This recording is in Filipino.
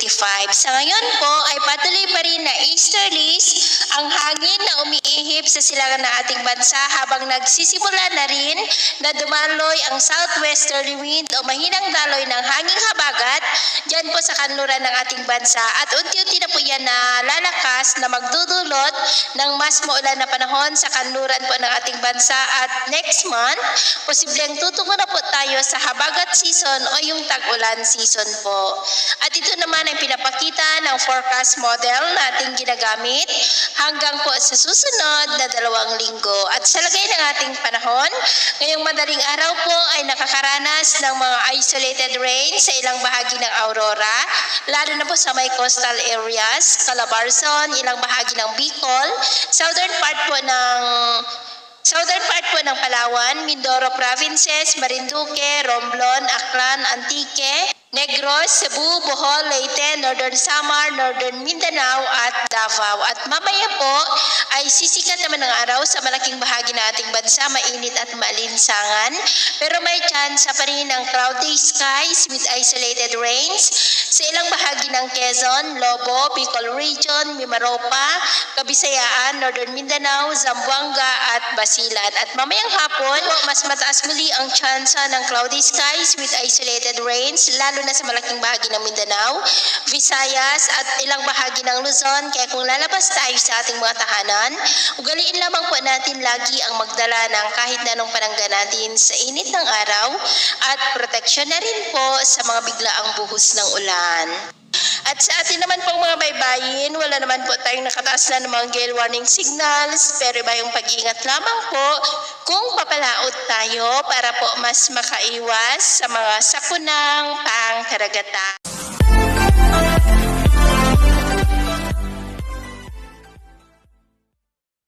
2025. Sa ngayon po ay patuloy pa rin na easterlies ang hangin na umiihip sa silangan ng ating bansa habang nagsisimula na rin na dumaloy ang southwesterly wind o mahinang daloy ng hanging habagat dyan po sa kanluran ng ating bansa at unti-unti na po yan na lalakas na magdudulot ng mas maulan na panahon sa kanluran po ng ating bansa at next month, posibleng tutungo na po tayo sa habagat season o yung tag-ulan season po. At ito naman ay pinapakita ng forecast model na ating ginagamit hanggang po sa susunod na 2 linggo. At sa lagay ng ating panahon, ngayong madaling araw po ay nakakaranas ng mga isolated rain sa ilang bahagi ng Aurora, lalo na po sa may coastal areas, Calabarzon, ilang bahagi ng Bicol, southern part po ng Palawan, Mindoro Provinces, Marinduque, Romblon, Aklan, Antique, Negros, Cebu, Bohol, Leyte, Northern Samar, Northern Mindanao at Davao. At mamaya po ay sisikat naman ng araw sa malaking bahagi ng ating bansa, mainit at maalinsangan. Pero may tsansa pa rin ng cloudy skies with isolated rains sa ilang bahagi ng Quezon, Lobo, Bicol Region, Mimaropa, Kabisayaan, Northern Mindanao, Zamboanga at Basilan. At mamayang hapon, mas mataas muli ang tsansa ng cloudy skies with isolated rains, lalo na sa malaking bahagi ng Mindanao, Visayas at ilang bahagi ng Luzon. Kaya kung lalabas tayo sa ating mga tahanan, ugaliin lamang po natin lagi ang magdala ng kahit na anong panangga natin sa init ng araw at proteksyon na rin po sa mga biglaang buhos ng ulan. At sa atin naman pong mga baybayin, wala naman po tayong nakataas na ng mga gale warning signals, pero iba yung pag-iingat lamang po kung papalaot tayo para po mas makaiwas sa mga sakunang pangkaragatan.